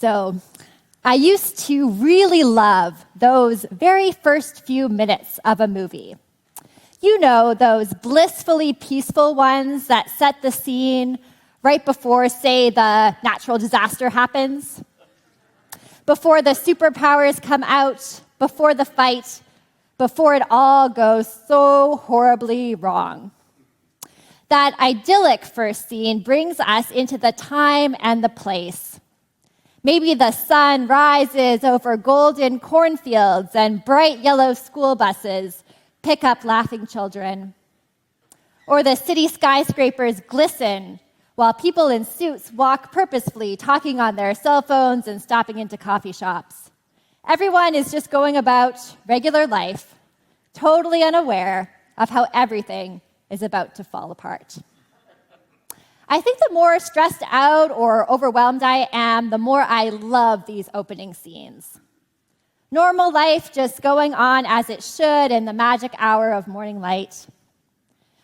So, I used to really love those very first few minutes of a movie. You know, those blissfully peaceful ones that set the scene right before, say, the natural disaster happens, before the superpowers come out, before the fight, before it all goes so horribly wrong. That idyllic first scene brings us into the time and the place. Maybe the sun rises over golden cornfields and bright yellow school buses pick up laughing children. Or the city skyscrapers glisten while people in suits walk purposefully, talking on their cell phones and stopping into coffee shops. Everyone is just going about regular life, totally unaware of how everything is about to fall apart. I think the more stressed out or overwhelmed I am, the more I love these opening scenes. Normal life just going on as it should in the magic hour of morning light.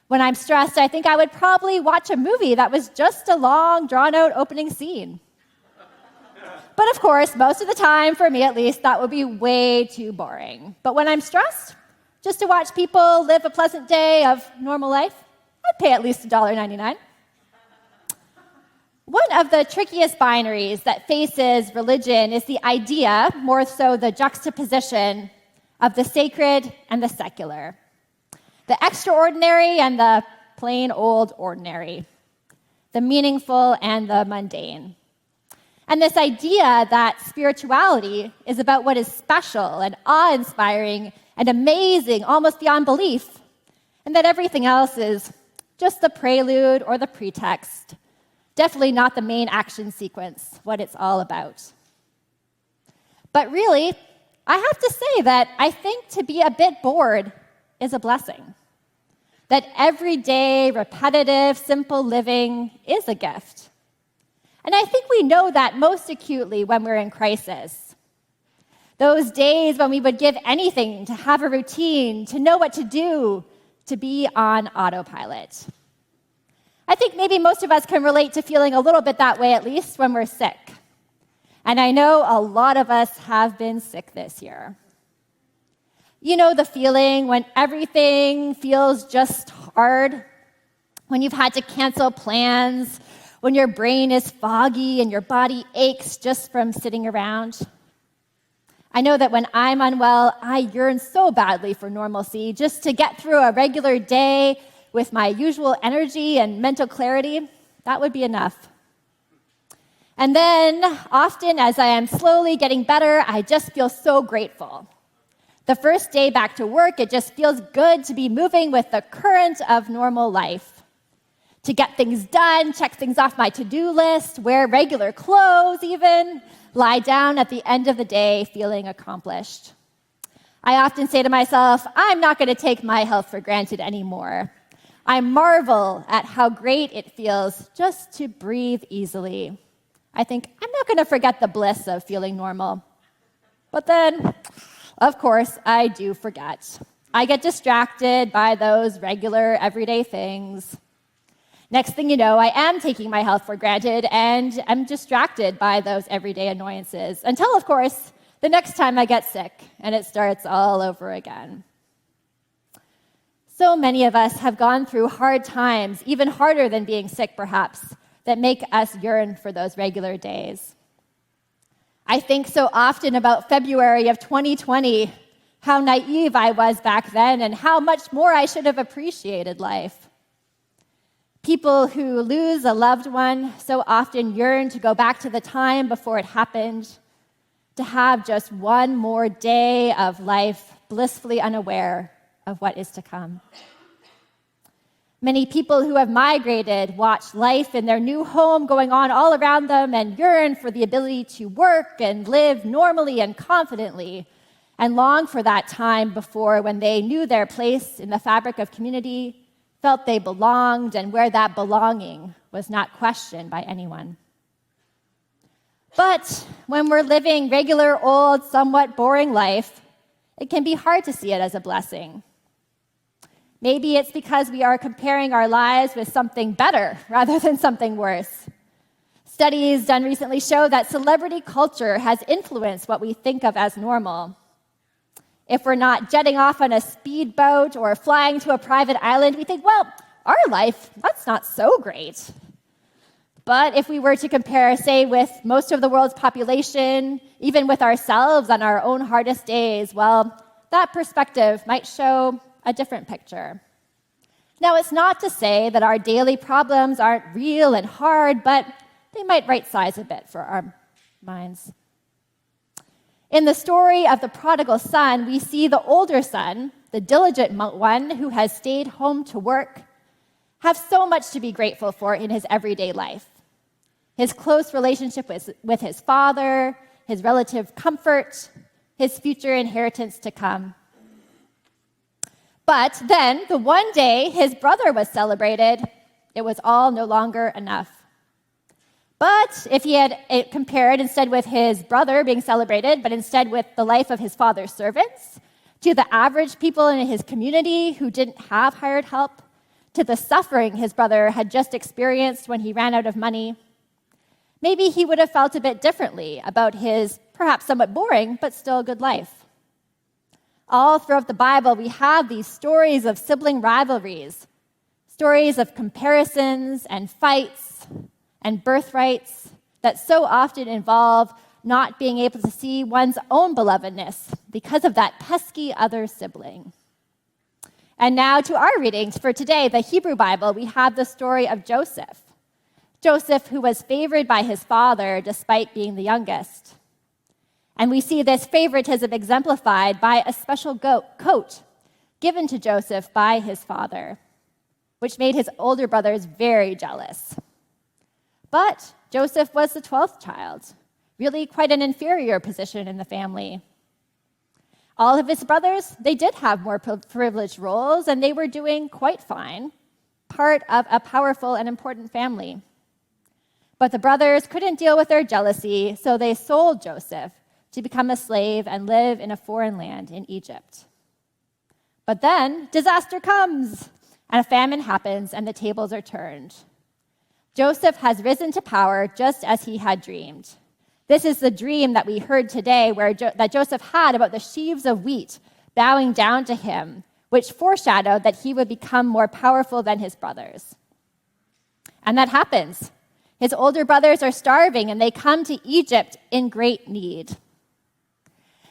When I'm stressed, I think I would probably watch a movie that was just a long, drawn-out opening scene. But of course, most of the time, for me at least, that would be way too boring. But when I'm stressed, just to watch people live a pleasant day of normal life, I'd pay at least $1.99. One of the trickiest binaries that faces religion is the idea, more so the juxtaposition, of the sacred and the secular, the extraordinary and the plain old ordinary, the meaningful and the mundane. And this idea that spirituality is about what is special and awe-inspiring and amazing, almost beyond belief, and that everything else is just the prelude or the pretext. Definitely not the main action sequence, what it's all about. But really, I have to say that I think to be a bit bored is a blessing. That everyday, repetitive, simple living is a gift. And I think we know that most acutely when we're in crisis. Those days when we would give anything to have a routine, to know what to do, to be on autopilot. I think maybe most of us can relate to feeling a little bit that way, at least when we're sick. And I know a lot of us have been sick this year. You know the feeling when everything feels just hard, when you've had to cancel plans, when your brain is foggy and your body aches just from sitting around. I know that when I'm unwell, I yearn so badly for normalcy, just to get through a regular day with my usual energy and mental clarity. That would be enough. And then, often as I am slowly getting better, I just feel so grateful. The first day back to work, it just feels good to be moving with the current of normal life. To get things done, check things off my to-do list, wear regular clothes even, lie down at the end of the day feeling accomplished. I often say to myself, I'm not going to take my health for granted anymore. I marvel at how great it feels just to breathe easily. I think, I'm not going to forget the bliss of feeling normal. But then, of course, I do forget. I get distracted by those regular, everyday things. Next thing you know, I am taking my health for granted and I'm distracted by those everyday annoyances until, of course, the next time I get sick and it starts all over again. So many of us have gone through hard times, even harder than being sick perhaps, that make us yearn for those regular days. I think so often about February of 2020, how naive I was back then and how much more I should have appreciated life. People who lose a loved one so often yearn to go back to the time before it happened, to have just one more day of life blissfully unaware of what is to come. Many people who have migrated watch life in their new home going on all around them and yearn for the ability to work and live normally and confidently, and long for that time before when they knew their place in the fabric of community, felt they belonged, and where that belonging was not questioned by anyone. But when we're living regular, old, somewhat boring life, it can be hard to see it as a blessing. Maybe it's because we are comparing our lives with something better rather than something worse. Studies done recently show that celebrity culture has influenced what we think of as normal. If we're not jetting off on a speedboat or flying to a private island, we think, well, our life, that's not so great. But if we were to compare, say, with most of the world's population, even with ourselves on our own hardest days, well, that perspective might show a different picture. Now, it's not to say that our daily problems aren't real and hard, but they might right-size a bit for our minds. In the story of the prodigal son, we see the older son, the diligent one who has stayed home to work, have so much to be grateful for in his everyday life. His close relationship with his father, his relative comfort, his future inheritance to come. But then, the one day his brother was celebrated, it was all no longer enough. But if he had compared instead with his brother being celebrated, but instead with the life of his father's servants, to the average people in his community who didn't have hired help, to the suffering his brother had just experienced when he ran out of money, maybe he would have felt a bit differently about his perhaps somewhat boring but still good life. All throughout the Bible, we have these stories of sibling rivalries, stories of comparisons and fights and birthrights that so often involve not being able to see one's own belovedness because of that pesky other sibling. And now to our readings for today, the Hebrew Bible, we have the story of Joseph. Joseph, who was favored by his father despite being the youngest. And we see this favoritism exemplified by a special coat given to Joseph by his father, which made his older brothers very jealous. But Joseph was the 12th child, really quite an inferior position in the family. All of his brothers, they did have more privileged roles, and they were doing quite fine, part of a powerful and important family. But the brothers couldn't deal with their jealousy, so they sold Joseph to become a slave and live in a foreign land in Egypt. But then disaster comes, and a famine happens, and the tables are turned. Joseph has risen to power just as he had dreamed. This is the dream that we heard today that Joseph had about the sheaves of wheat bowing down to him, which foreshadowed that he would become more powerful than his brothers. And that happens. His older brothers are starving, and they come to Egypt in great need.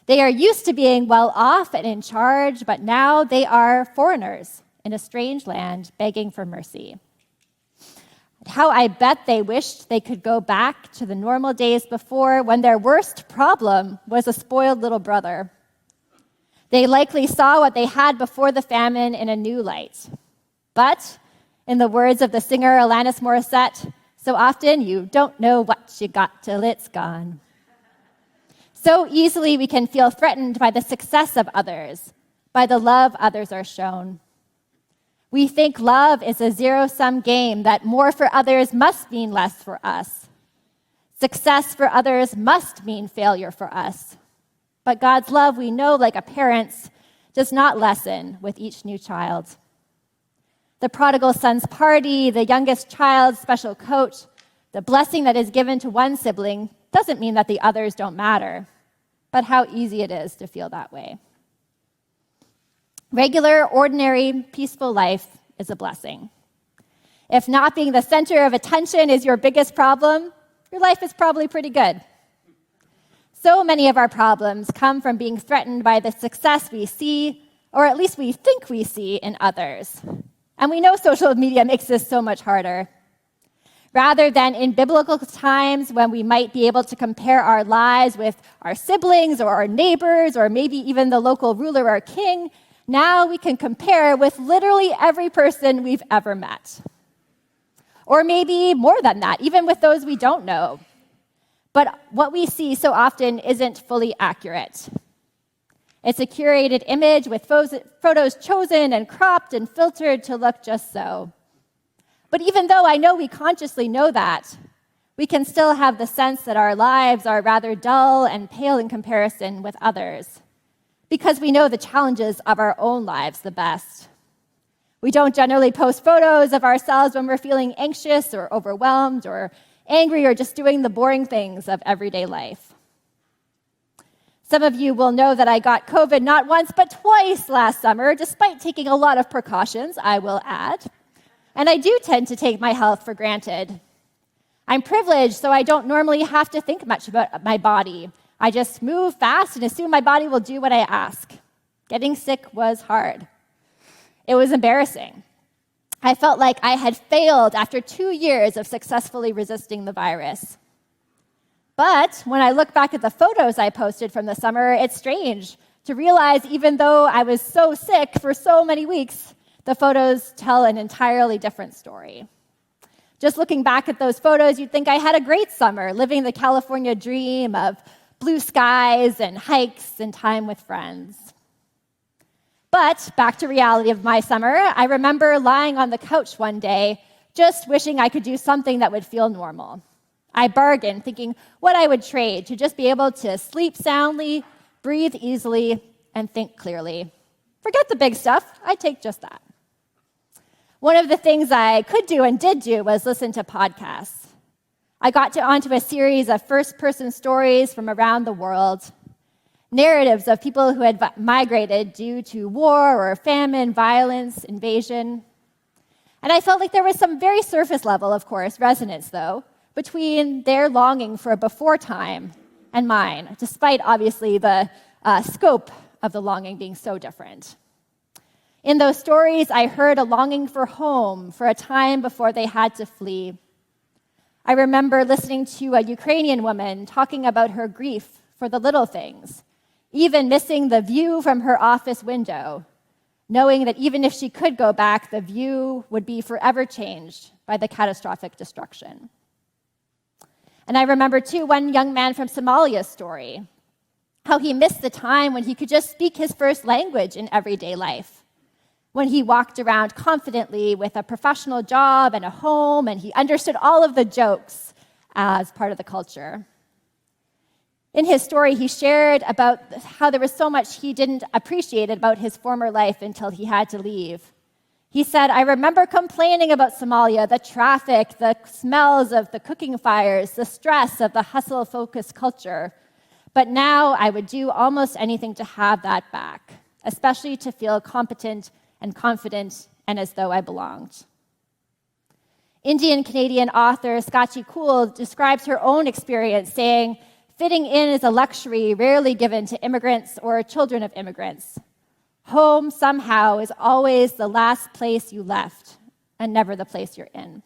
They are used to being well off and in charge, but now they are foreigners in a strange land begging for mercy. How I bet they wished they could go back to the normal days before, when their worst problem was a spoiled little brother. They likely saw what they had before the famine in a new light. But, in the words of the singer Alanis Morissette, so often you don't know what you got till it's gone. So easily we can feel threatened by the success of others, by the love others are shown. We think love is a zero-sum game, that more for others must mean less for us. Success for others must mean failure for us. But God's love, we know, like a parent's, does not lessen with each new child. The prodigal son's party, the youngest child's special coat, the blessing that is given to one sibling doesn't mean that the others don't matter, but how easy it is to feel that way. Regular, ordinary, peaceful life is a blessing. If not being the center of attention is your biggest problem, your life is probably pretty good. So many of our problems come from being threatened by the success we see, or at least we think we see, in others. And we know social media makes this so much harder. Rather than in biblical times when we might be able to compare our lives with our siblings or our neighbors or maybe even the local ruler or king, now we can compare with literally every person we've ever met. Or maybe more than that, even with those we don't know. But what we see so often isn't fully accurate. It's a curated image with photos chosen and cropped and filtered to look just so. But even though I know we consciously know that, we can still have the sense that our lives are rather dull and pale in comparison with others, because we know the challenges of our own lives the best. We don't generally post photos of ourselves when we're feeling anxious or overwhelmed or angry or just doing the boring things of everyday life. Some of you will know that I got COVID not once but twice last summer, despite taking a lot of precautions, I will add. And I do tend to take my health for granted. I'm privileged, so I don't normally have to think much about my body. I just move fast and assume my body will do what I ask. Getting sick was hard. It was embarrassing. I felt like I had failed after 2 years of successfully resisting the virus. But when I look back at the photos I posted from the summer, it's strange to realize even though I was so sick for so many weeks, the photos tell an entirely different story. Just looking back at those photos, you'd think I had a great summer, living the California dream of blue skies and hikes and time with friends. But back to reality of my summer, I remember lying on the couch one day, just wishing I could do something that would feel normal. I bargained, thinking what I would trade to just be able to sleep soundly, breathe easily, and think clearly. Forget the big stuff, I'd take just that. One of the things I could do and did do was listen to podcasts. I got onto a series of first-person stories from around the world, narratives of people who had migrated due to war or famine, violence, invasion. And I felt like there was some very surface level, of course, resonance, though, between their longing for a before time and mine, despite, obviously, the scope of the longing being so different. In those stories, I heard a longing for home, for a time before they had to flee. I remember listening to a Ukrainian woman talking about her grief for the little things, even missing the view from her office window, knowing that even if she could go back, the view would be forever changed by the catastrophic destruction. And I remember, too, one young man from Somalia's story, how he missed the time when he could just speak his first language in everyday life, when he walked around confidently with a professional job and a home, and he understood all of the jokes as part of the culture. In his story, he shared about how there was so much he didn't appreciate about his former life until he had to leave. He said, "I remember complaining about Somalia, the traffic, the smells of the cooking fires, the stress of the hustle-focused culture. But now I would do almost anything to have that back, especially to feel competent and confident and as though I belonged." Indian-Canadian author Scotchy Kool describes her own experience, saying, "Fitting in is a luxury rarely given to immigrants or children of immigrants. Home, somehow, is always the last place you left and never the place you're in."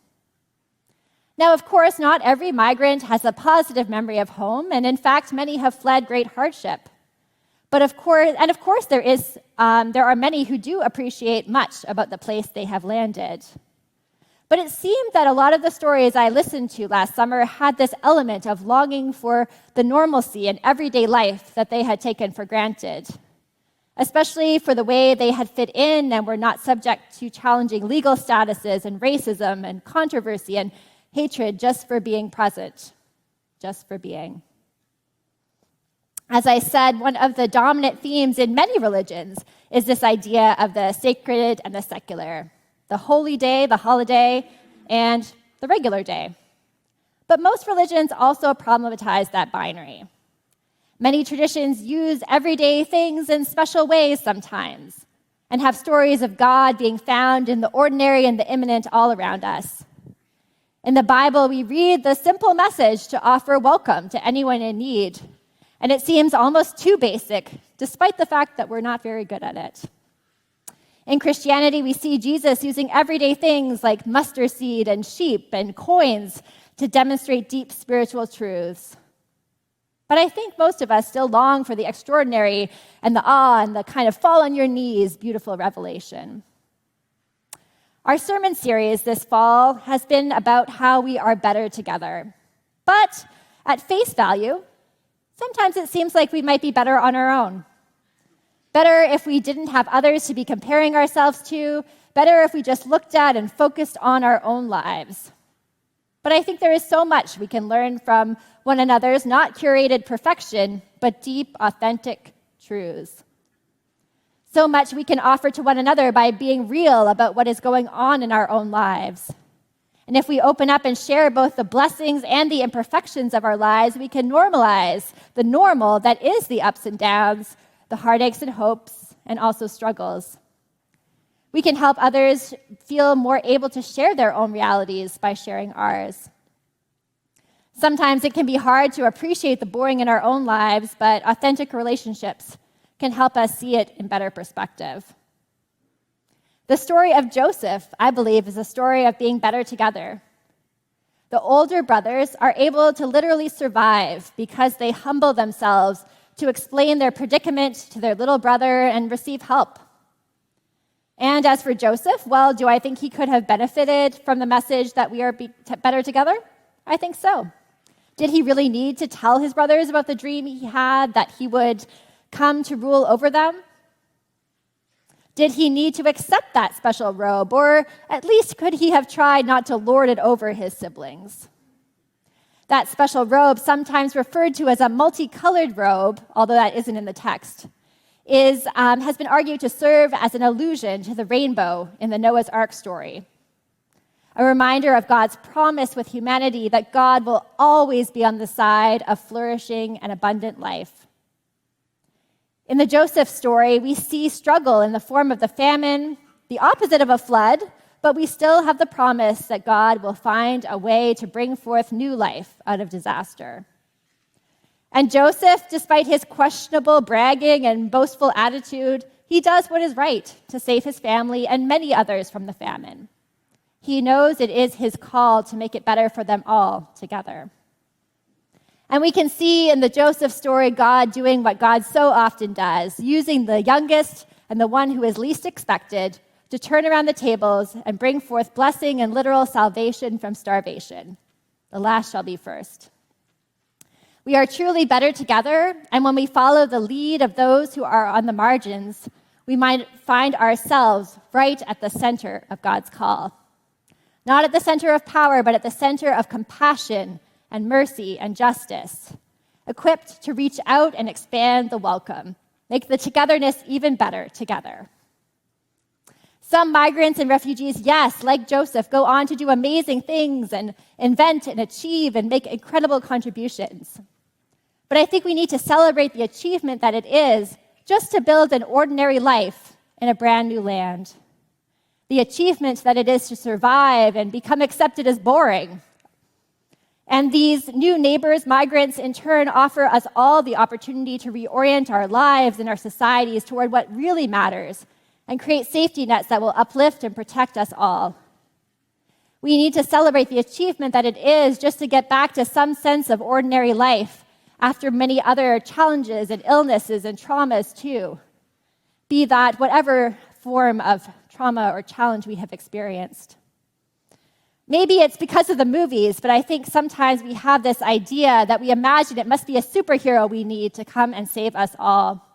Now, of course, not every migrant has a positive memory of home, and in fact, many have fled great hardship. But of course, there are many who do appreciate much about the place they have landed. But it seemed that a lot of the stories I listened to last summer had this element of longing for the normalcy and everyday life that they had taken for granted, especially for the way they had fit in and were not subject to challenging legal statuses and racism and controversy and hatred just for being present, just for being. As I said, one of the dominant themes in many religions is this idea of the sacred and the secular, the holy day, the holiday, and the regular day. But most religions also problematize that binary. Many traditions use everyday things in special ways sometimes, and have stories of God being found in the ordinary and the imminent all around us. In the Bible, we read the simple message to offer welcome to anyone in need, and it seems almost too basic, despite the fact that we're not very good at it. In Christianity, we see Jesus using everyday things like mustard seed and sheep and coins to demonstrate deep spiritual truths. But I think most of us still long for the extraordinary and the awe and the kind of fall on your knees beautiful revelation. Our sermon series this fall has been about how we are better together. But at face value, sometimes it seems like we might be better on our own. Better if we didn't have others to be comparing ourselves to. Better if we just looked at and focused on our own lives. But I think there is so much we can learn from one another's not curated perfection, but deep, authentic truths. So much we can offer to one another by being real about what is going on in our own lives. And if we open up and share both the blessings and the imperfections of our lives, we can normalize the normal that is the ups and downs, the heartaches and hopes, and also struggles. We can help others feel more able to share their own realities by sharing ours. Sometimes it can be hard to appreciate the boring in our own lives, but authentic relationships can help us see it in better perspective. The story of Joseph, I believe, is a story of being better together. The older brothers are able to literally survive because they humble themselves to explain their predicament to their little brother and receive help. And as for Joseph, well, do I think he could have benefited from the message that we are better together? I think so. Did he really need to tell his brothers about the dream he had that he would come to rule over them? Did he need to accept that special robe, or at least could he have tried not to lord it over his siblings? That special robe, sometimes referred to as a multicolored robe, although that isn't in the text, has been argued to serve as an allusion to the rainbow in the Noah's Ark story. A reminder of God's promise with humanity that God will always be on the side of flourishing and abundant life. In the Joseph story, we see struggle in the form of the famine, the opposite of a flood, but we still have the promise that God will find a way to bring forth new life out of disaster. And Joseph, despite his questionable bragging and boastful attitude, he does what is right to save his family and many others from the famine. He knows it is his call to make it better for them all together. And we can see in the Joseph story God doing what God so often does, using the youngest and the one who is least expected to turn around the tables and bring forth blessing and literal salvation from starvation. The last shall be first. We are truly better together, and when we follow the lead of those who are on the margins, we might find ourselves right at the center of God's call. Not at the center of power, but at the center of compassion and mercy and justice, equipped to reach out and expand the welcome, make the togetherness even better together. Some migrants and refugees, yes, like Joseph, go on to do amazing things and invent and achieve and make incredible contributions. But I think we need to celebrate the achievement that it is just to build an ordinary life in a brand new land. The achievement that it is to survive and become accepted as boring. And these new neighbors, migrants, in turn, offer us all the opportunity to reorient our lives and our societies toward what really matters and create safety nets that will uplift and protect us all. We need to celebrate the achievement that it is just to get back to some sense of ordinary life after many other challenges and illnesses and traumas too, be that whatever form of trauma or challenge we have experienced. Maybe it's because of the movies, but I think sometimes we have this idea that we imagine it must be a superhero we need to come and save us all.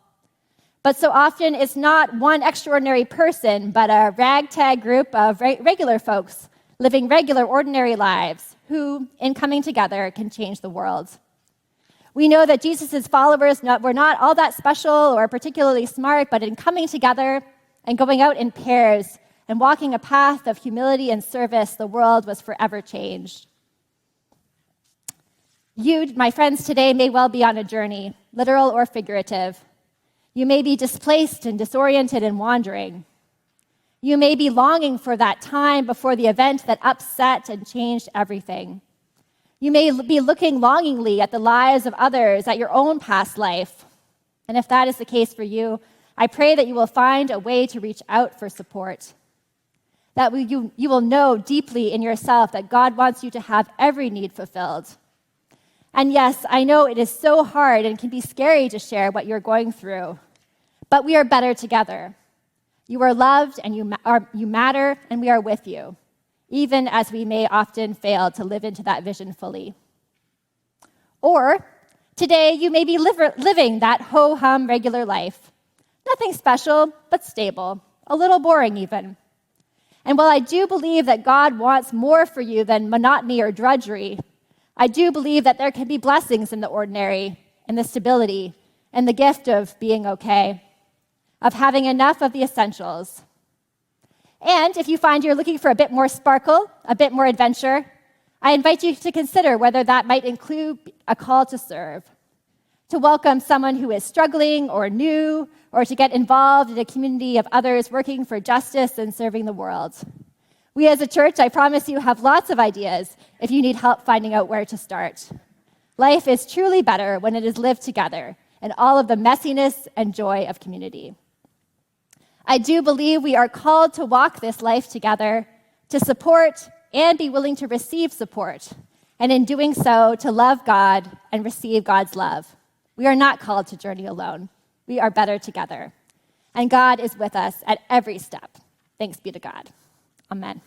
But so often it's not one extraordinary person, but a ragtag group of regular folks living regular, ordinary lives who, in coming together, can change the world. We know that Jesus' followers were not all that special or particularly smart, but in coming together and going out in pairs, and walking a path of humility and service, the world was forever changed. You, my friends, today may well be on a journey, literal or figurative. You may be displaced and disoriented and wandering. You may be longing for that time before the event that upset and changed everything. You may be looking longingly at the lives of others, at your own past life. And if that is the case for you, I pray that you will find a way to reach out for support. That you will know deeply in yourself that God wants you to have every need fulfilled. And yes, I know it is so hard and can be scary to share what you're going through, but we are better together. You are loved and you matter, and we are with you, even as we may often fail to live into that vision fully. Or today you may be living that ho-hum regular life. Nothing special, but stable, a little boring even. And while I do believe that God wants more for you than monotony or drudgery, I do believe that there can be blessings in the ordinary, in the stability, and the gift of being okay, of having enough of the essentials. And if you find you're looking for a bit more sparkle, a bit more adventure, I invite you to consider whether that might include a call to serve, to welcome someone who is struggling or new, or to get involved in a community of others working for justice and serving the world. We as a church, I promise you, have lots of ideas if you need help finding out where to start. Life is truly better when it is lived together in all of the messiness and joy of community. I do believe we are called to walk this life together, to support and be willing to receive support, and in doing so, to love God and receive God's love. We are not called to journey alone. We are better together. And God is with us at every step. Thanks be to God. Amen.